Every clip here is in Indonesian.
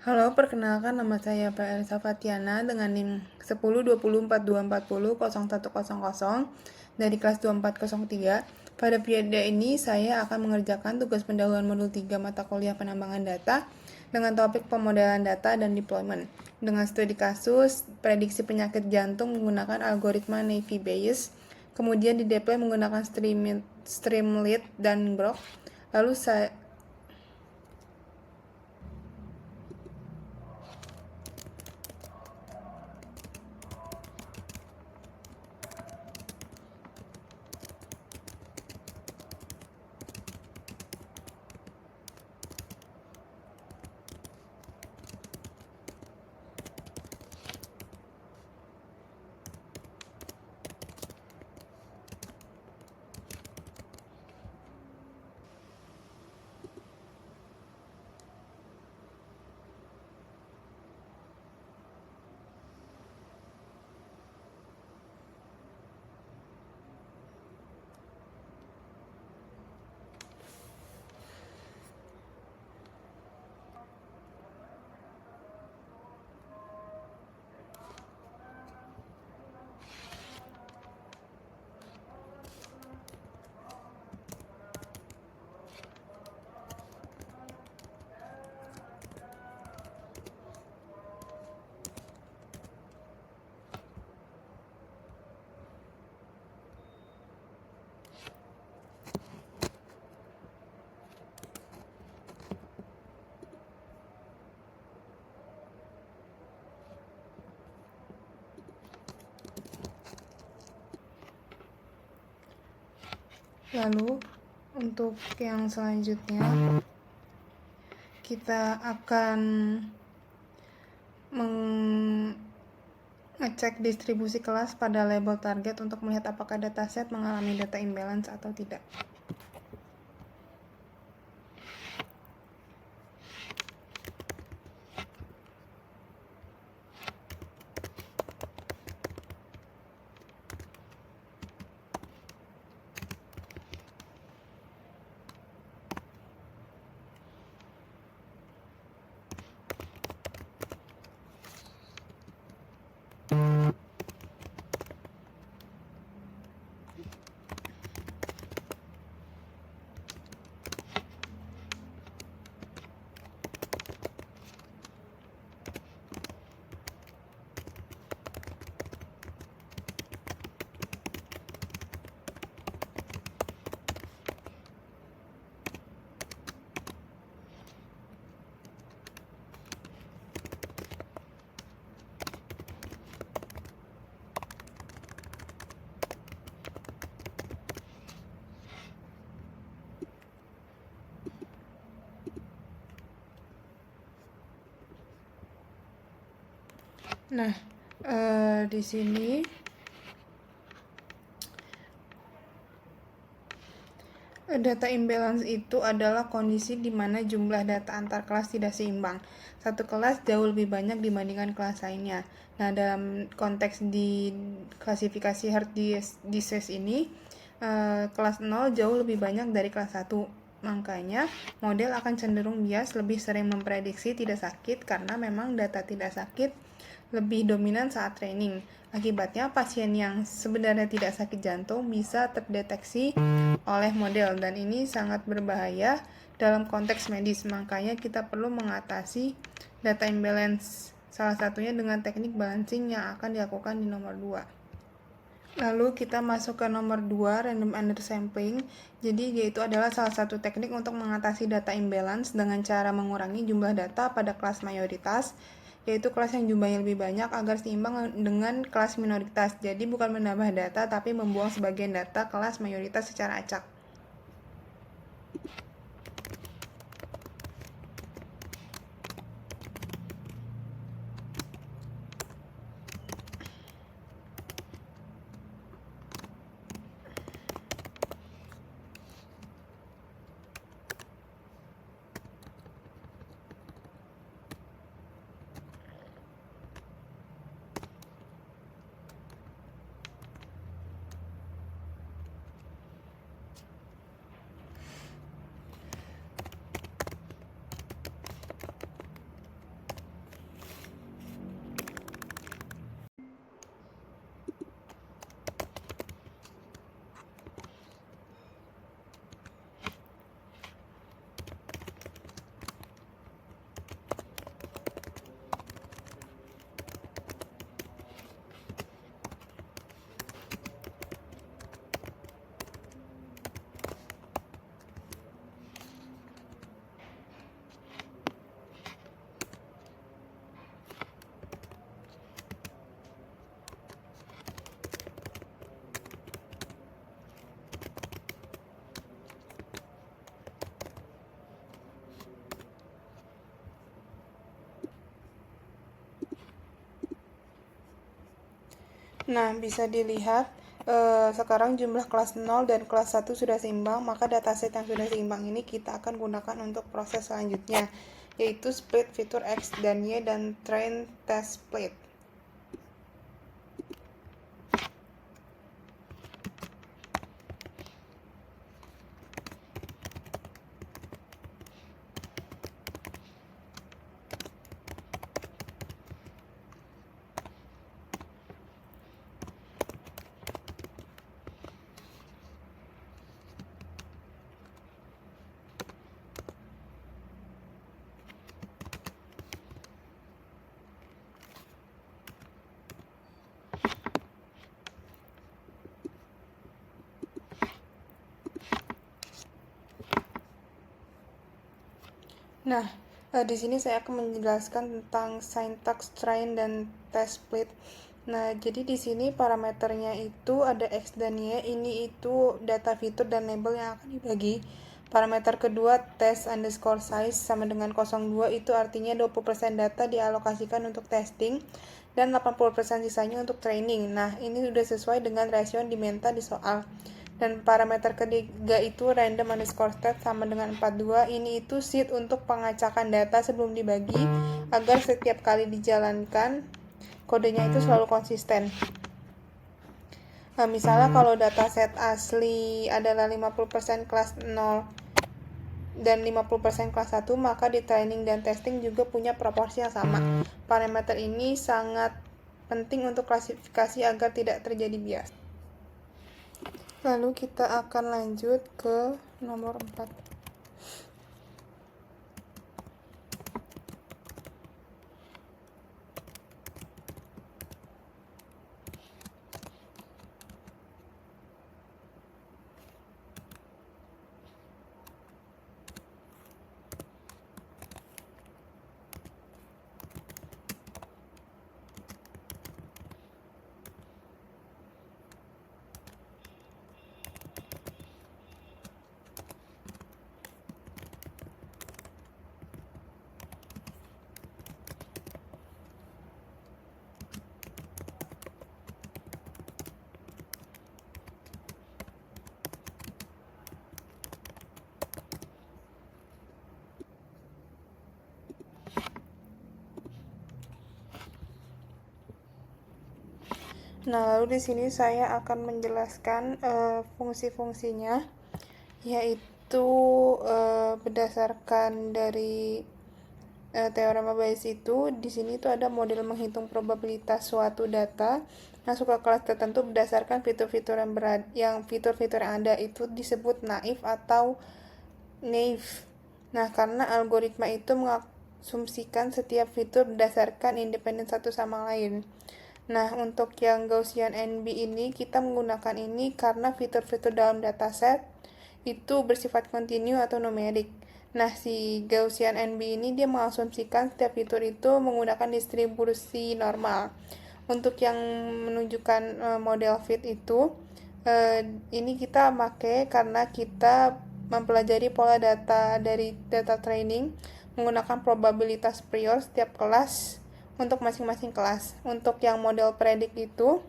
Halo, perkenalkan nama saya Pak Elsa Fatiana dengan NIM 102042400100 dari kelas 2403. Pada periode ini saya akan mengerjakan tugas pendahuluan modul 3 mata kuliah penambangan data dengan topik pemodelan data dan deployment. Dengan studi kasus, prediksi penyakit jantung menggunakan algoritma Naive Bayes, kemudian dideploy menggunakan Streamlit dan Grok. Lalu saya Lalu untuk yang selanjutnya kita akan mengecek distribusi kelas pada label target untuk melihat apakah dataset mengalami data imbalance atau tidak. Nah, di sini data imbalance itu adalah kondisi di mana jumlah data antar kelas tidak seimbang. Satu kelas jauh lebih banyak dibandingkan kelas lainnya. Nah, dalam konteks di klasifikasi heart disease ini, kelas 0 jauh lebih banyak dari kelas 1. Makanya, model akan cenderung bias lebih sering memprediksi tidak sakit karena memang data tidak sakit lebih dominan saat training. Akibatnya, pasien yang sebenarnya tidak sakit jantung bisa terdeteksi oleh model, dan ini sangat berbahaya dalam konteks medis. Makanya kita perlu mengatasi data imbalance, salah satunya dengan teknik balancing yang akan dilakukan di nomor 2. Lalu kita masuk ke nomor 2, random undersampling. Jadi yaitu adalah salah satu teknik untuk mengatasi data imbalance dengan cara mengurangi jumlah data pada kelas mayoritas, yaitu kelas yang jumlahnya lebih banyak agar seimbang dengan kelas minoritas. Jadi bukan menambah data tapi membuang sebagian data kelas mayoritas secara acak. Nah, bisa dilihat sekarang jumlah kelas 0 dan kelas 1 sudah seimbang, maka dataset yang sudah seimbang ini kita akan gunakan untuk proses selanjutnya, yaitu split fitur X dan Y dan train test split. Nah, di sini saya akan menjelaskan tentang syntax train dan test split. Nah, jadi di sini parameternya itu ada X dan Y, ini itu data fitur dan label yang akan dibagi. Parameter kedua test underscore size sama dengan 02, itu artinya 20% data dialokasikan untuk testing dan 80% sisanya untuk training. Nah, ini sudah sesuai dengan rasio yang diminta di soal. Dan parameter ketiga itu random underscore stat sama dengan 42, ini itu seed untuk pengacakan data sebelum dibagi agar setiap kali dijalankan kodenya itu selalu konsisten. Nah, misalnya kalau dataset asli adalah 50% kelas 0 dan 50% kelas 1, maka di training dan testing juga punya proporsi yang sama. Parameter ini sangat penting untuk klasifikasi agar tidak terjadi bias. Lalu kita akan lanjut ke nomor 4. Nah, lalu di sini saya akan menjelaskan fungsi-fungsinya, yaitu berdasarkan dari teorema Bayes itu. Di sini itu ada model menghitung probabilitas suatu data masuk ke kelas tertentu berdasarkan fitur-fitur yang ada itu disebut naif atau naive. Nah, karena algoritma itu mengasumsikan setiap fitur berdasarkan independen satu sama lain. Nah, untuk yang Gaussian NB ini kita menggunakan ini karena fitur-fitur dalam dataset itu bersifat kontinu atau numerik. Nah, si Gaussian NB ini dia mengasumsikan setiap fitur itu menggunakan distribusi normal. Untuk yang menunjukkan model fit itu, ini kita pakai karena kita mempelajari pola data dari data training menggunakan probabilitas prior setiap kelas untuk masing-masing kelas. Untuk yang model predik itu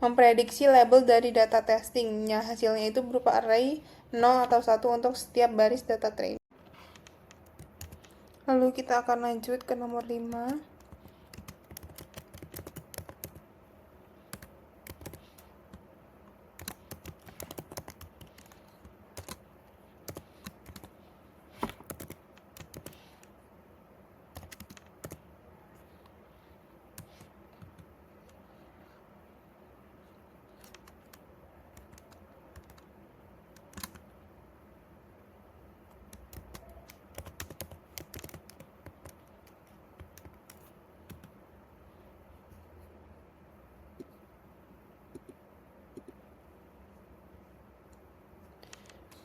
memprediksi label dari data testingnya, hasilnya itu berupa array 0 atau 1 untuk setiap baris data training. Lalu kita akan lanjut ke nomor 5.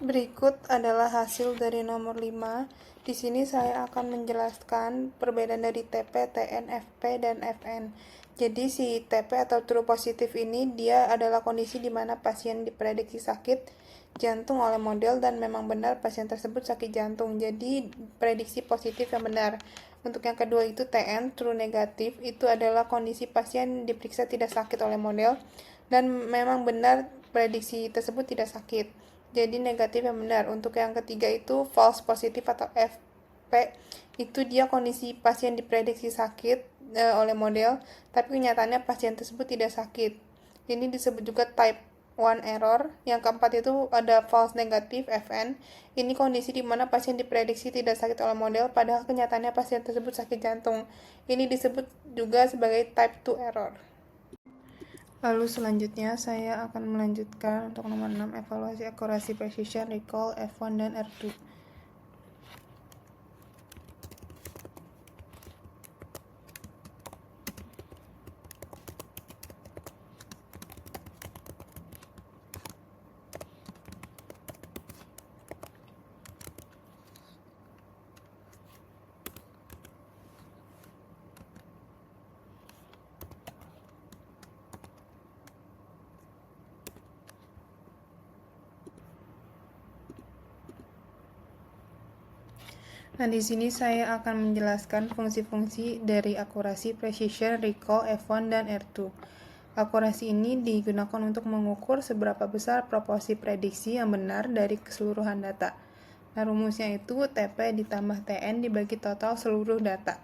Berikut adalah hasil dari nomor 5. Di sini saya akan menjelaskan perbedaan dari TP, TN, FP, dan FN. Jadi si TP atau true positif ini dia adalah kondisi di mana pasien diprediksi sakit jantung oleh model dan memang benar pasien tersebut sakit jantung. Jadi prediksi positif yang benar. Untuk yang kedua itu TN, true negatif, itu adalah kondisi pasien diperiksa tidak sakit oleh model dan memang benar prediksi tersebut tidak sakit. Jadi negatif yang benar. Untuk yang ketiga itu false positif atau FP, itu dia kondisi pasien diprediksi sakit oleh model, tapi kenyataannya pasien tersebut tidak sakit. Ini disebut juga type 1 error. Yang keempat itu ada false negatif FN. Ini kondisi di mana pasien diprediksi tidak sakit oleh model, padahal kenyataannya pasien tersebut sakit jantung. Ini disebut juga sebagai type 2 error. Lalu selanjutnya saya akan melanjutkan untuk nomor 6, evaluasi akurasi precision, recall, F1 dan R2. Nah, di sini saya akan menjelaskan fungsi-fungsi dari akurasi, precision, recall, F1, dan R2. Akurasi ini digunakan untuk mengukur seberapa besar proporsi prediksi yang benar dari keseluruhan data. Nah, rumusnya itu TP ditambah TN dibagi total seluruh data.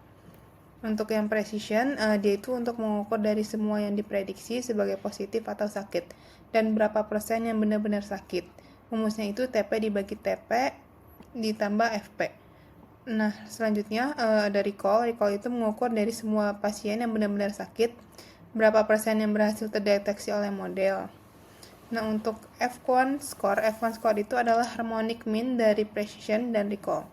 Untuk yang precision, dia itu untuk mengukur dari semua yang diprediksi sebagai positif atau sakit, dan berapa persen yang benar-benar sakit. Rumusnya itu TP dibagi TP ditambah FP. Nah, selanjutnya ada recall. Recall itu mengukur dari semua pasien yang benar-benar sakit, berapa persen yang berhasil terdeteksi oleh model. Nah, untuk F1 score itu adalah harmonic mean dari precision dan recall.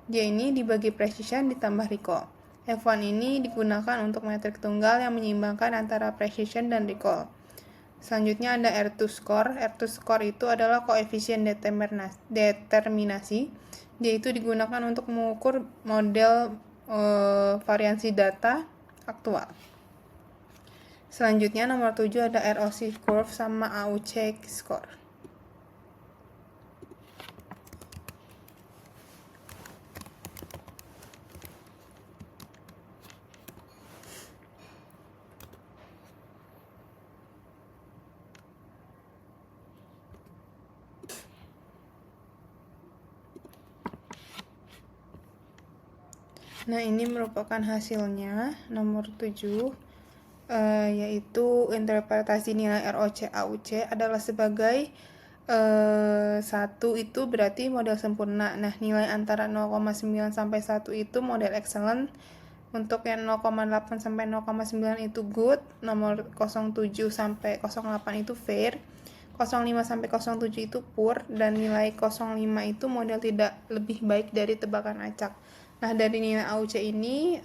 Dia ini dibagi precision ditambah recall. F1 ini digunakan untuk metrik tunggal yang menyeimbangkan antara precision dan recall. Selanjutnya ada R2 score. R2 score itu adalah koefisien determinasi. Dia itu digunakan untuk mengukur model variansi data aktual. Selanjutnya nomor 7 ada ROC curve sama AUC score. Nah, ini merupakan hasilnya nomor 7, yaitu interpretasi nilai ROC AUC adalah sebagai 1 itu berarti model sempurna. Nah, nilai antara 0,9 sampai 1 itu model excellent. Untuk yang 0,8 sampai 0,9 itu good, nomor 07 sampai 08 itu fair, 05 sampai 07 itu poor, dan nilai 05 itu model tidak lebih baik dari tebakan acak. Nah, dari nilai AUC ini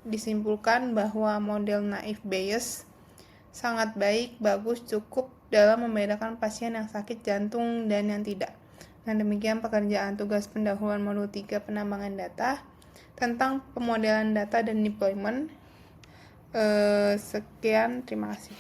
disimpulkan bahwa model naive Bayes sangat baik, bagus, cukup dalam membedakan pasien yang sakit jantung dan yang tidak. Nah, demikian pekerjaan tugas pendahuluan modul 3 penambangan data tentang pemodelan data dan deployment. Sekian, terima kasih.